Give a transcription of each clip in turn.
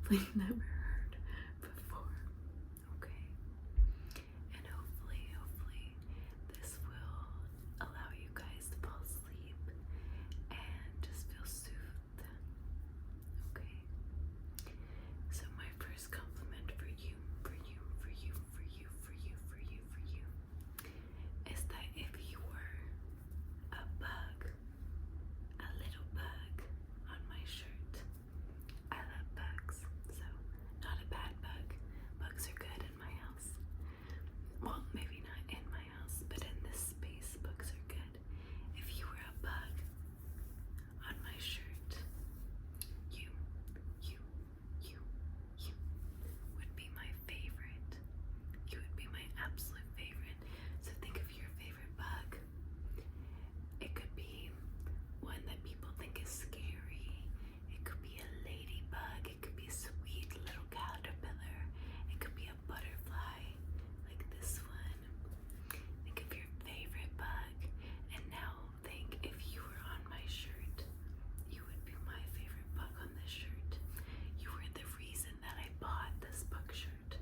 probably never heard before. Okay? And hopefully, this will allow you guys to fall asleep and just feel soothed. Okay? So my first compliment for you is that if you were a bug, a little bug on my shirt. I love bugs, so not a bad bug. Bugs are good in my house. Well, maybe not in my house, but in this space, bugs are good. If you were a bug on my shirt, you would be my favorite. You would be my absolute favorite. So think of your favorite bug. It could be one that people think is scary. It could be a ladybug. It could be a sweet little caterpillar. It could be a butterfly, like this one. Think of your favorite bug. And now think if you were on my shirt, you would be my favorite bug on this shirt. You were the reason that I bought this bug shirt,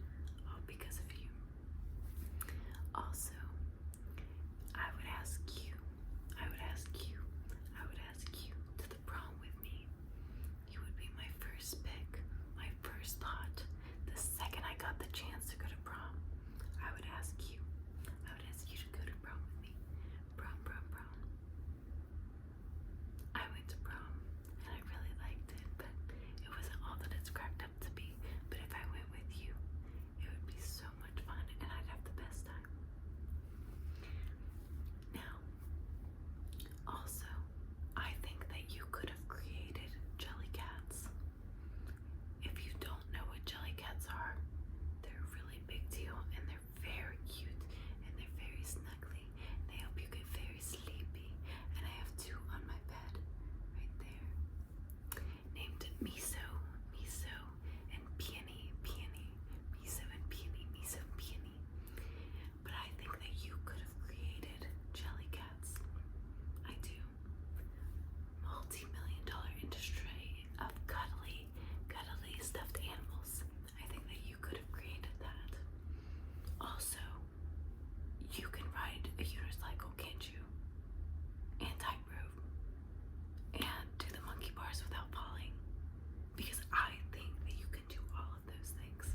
all because of you. Also, I would ask you to the prom with me. You would be my first pick, my first thought. The second I got the chance to go to prom, I would ask you to go to prom with me. Prom. I went to prom and I really liked it, but it wasn't all that it's cracked up to be. But if I went with you, it would be so much fun and I'd have the best time. Now, also, I think that you could have created Jellycats. If you don't know what Jellycats are, they're a really big deal and they're very cute and they're very snuggly. They help you get very sleepy. And I have two on my bed right there, named Miso and Peony. Miso and Peony. But I think that you could have created Jellycats. I do. Multi-million-dollar industry of cuddly stuffed animals. I think that you could have created that. Also, you can ride a unicycle, can't you? And tightrope. And do the monkey bars without falling. Because I think that you can do all of those things.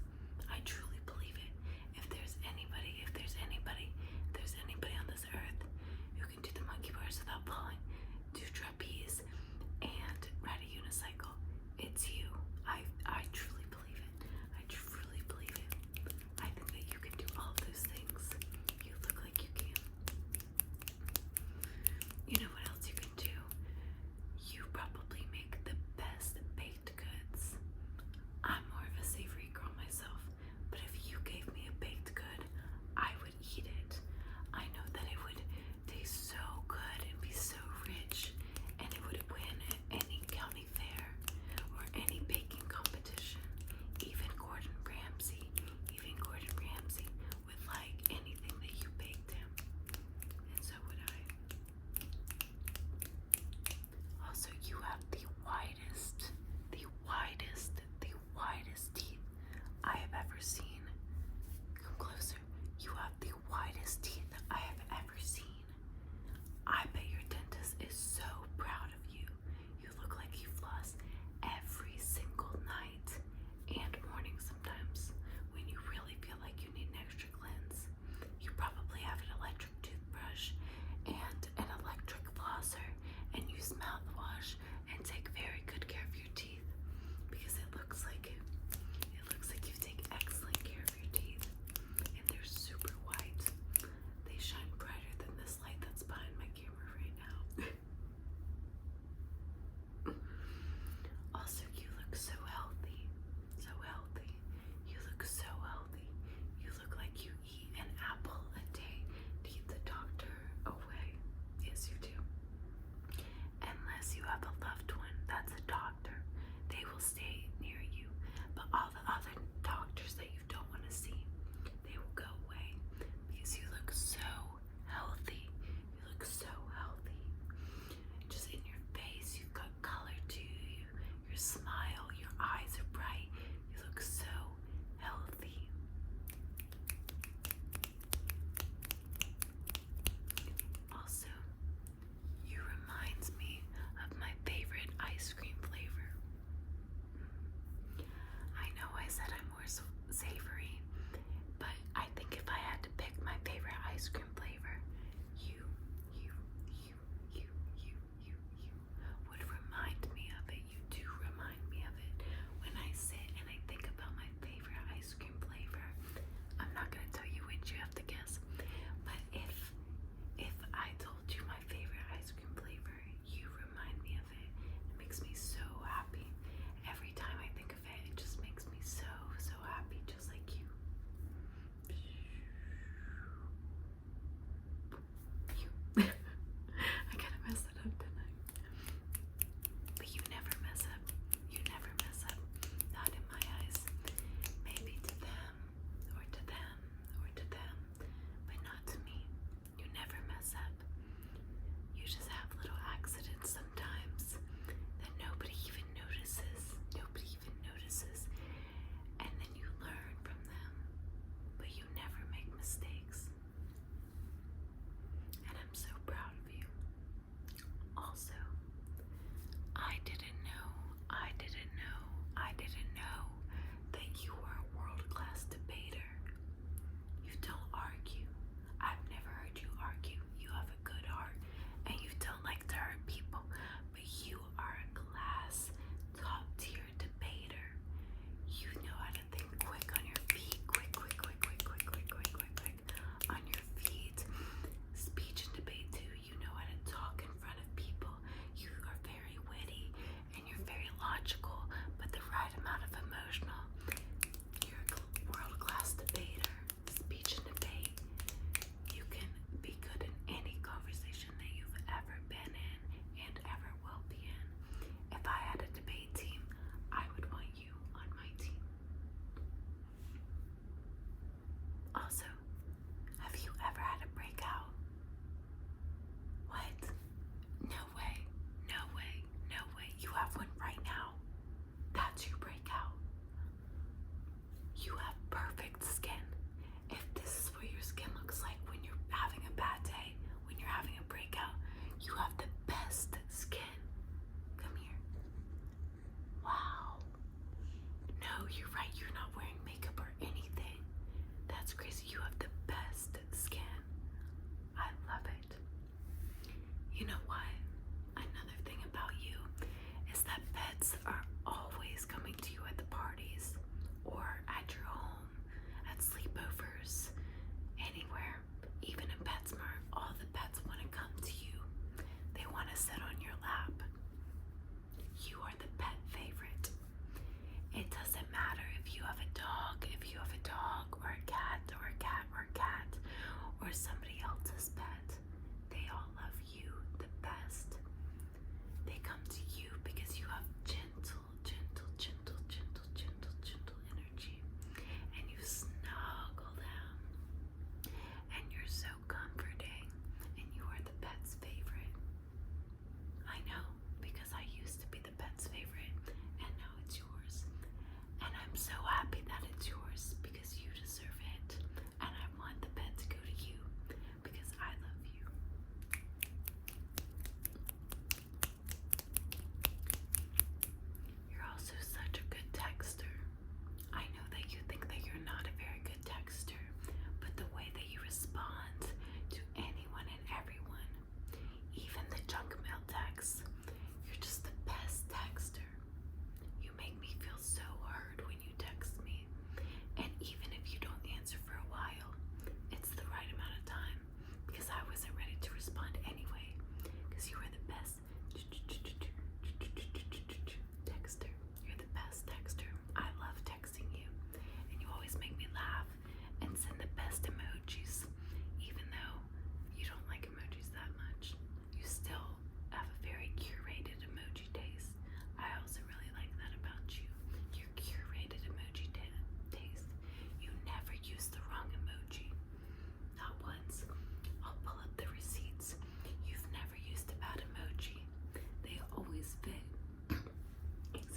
I truly believe it. If there's anybody on this earth who can do the monkey bars without falling, do trapeze, and ride a unicycle, it's you. I truly believe it. I think that you can do all of those things. You look like you can. You know what else you can do? You probably make the best baked goods. I'm more of a savory girl myself, but if you gave me a baked good, I would eat it. I know that it would taste so good and be so rich, and it would win at any county fair or any baking competition. Even Gordon Ramsay would like anything that you baked him, and so would I. Also, you have the widest teeth I have ever seen. Come closer. You have the widest teeth I have ever seen. I bet your dentist is so proud of you. You look like you floss every single night and morning sometimes when you really feel like you need an extra cleanse. You probably have an electric toothbrush and an electric flosser and use mouthwash and take very good care of your teeth because it looks like you take excellent care of your teeth and they're super white. They shine brighter than this light that's behind my camera right now. Also, you look so healthy. You look so healthy. You look like you eat an apple a day to keep the doctor away. Yes, you do. Unless you have a loved one that's a doctor, they will stay near you. But all the other doctors that you don't want to see, they will go away because you look so healthy. Just in your face, you've got color to you. Your smile, your eyes are bright.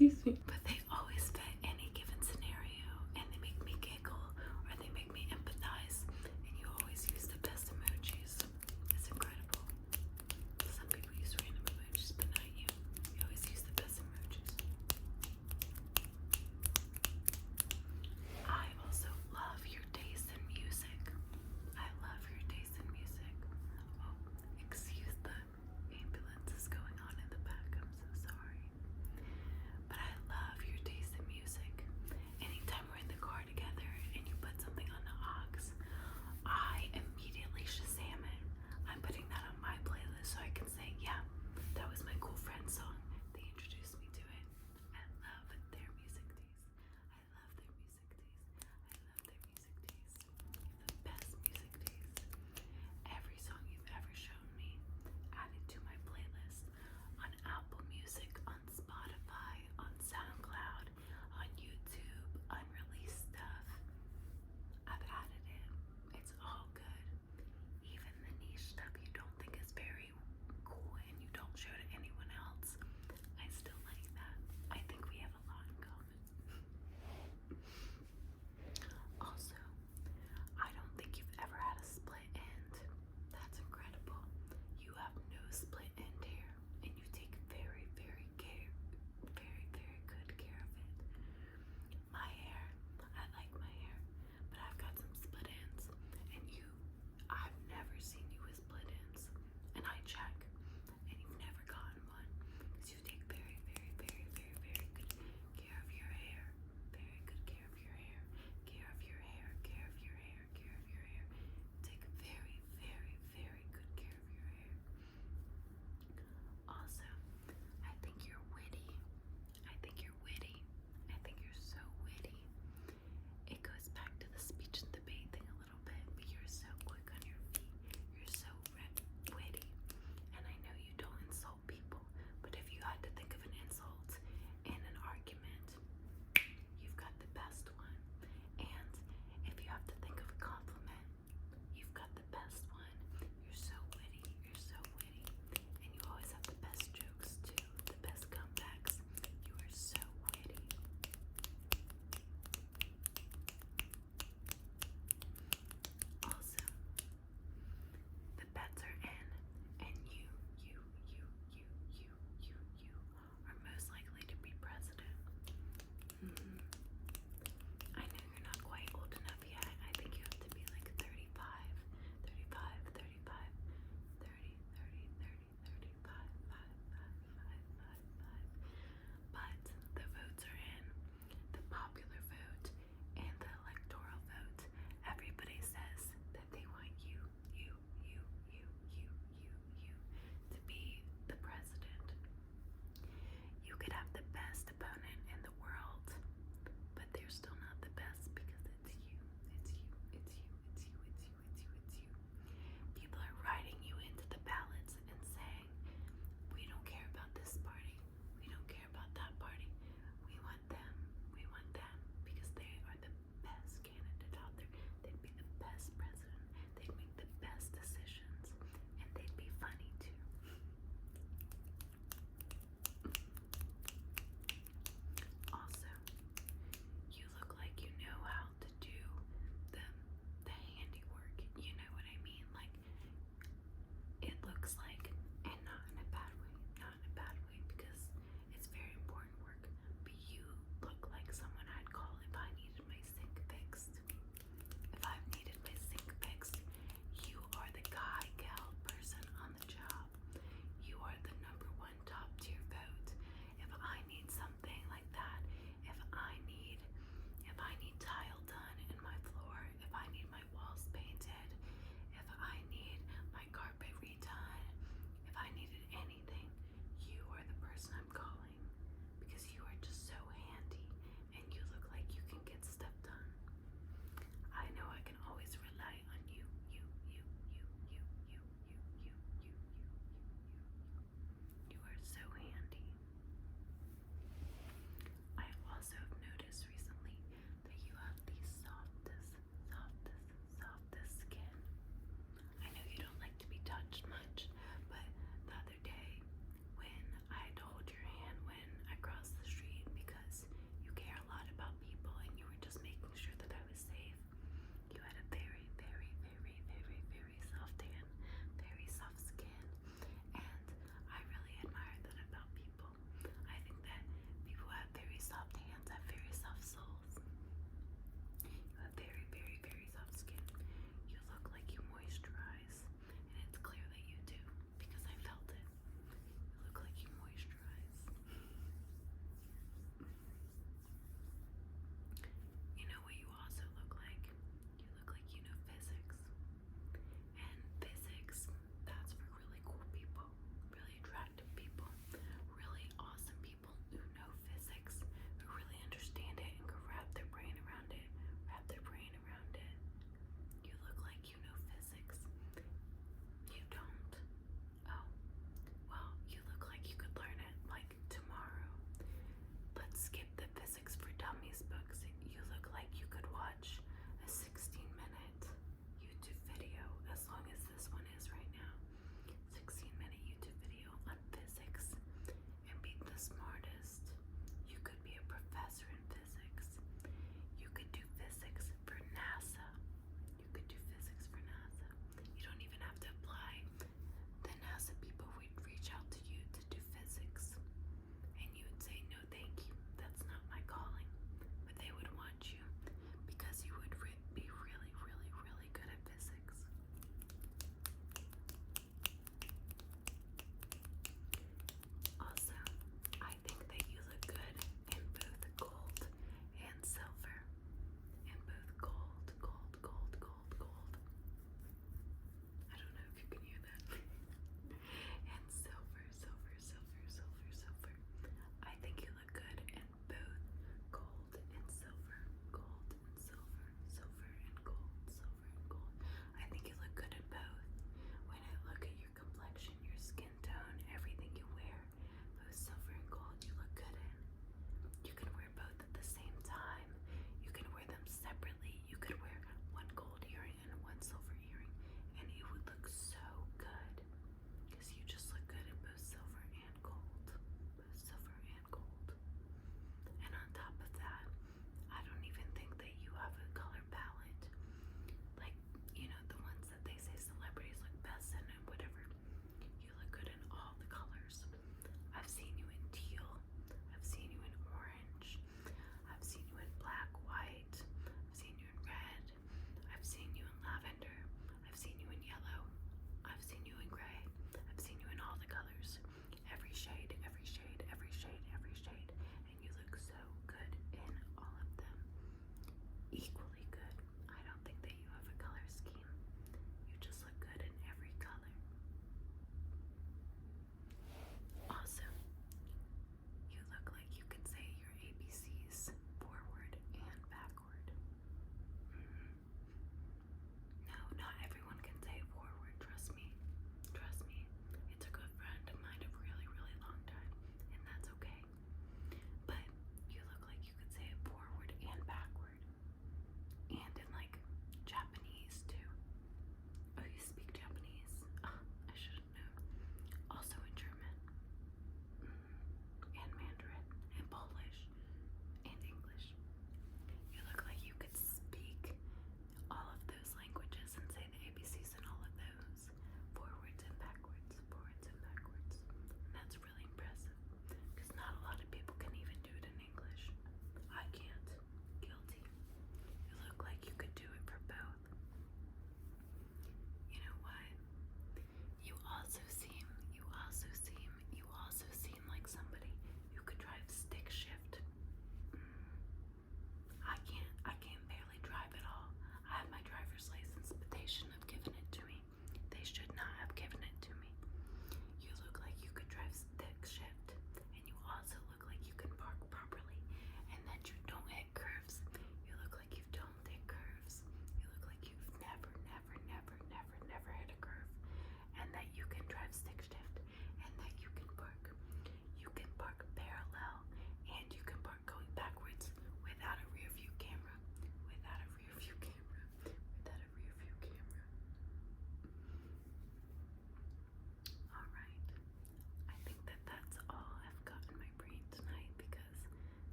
Excuse me.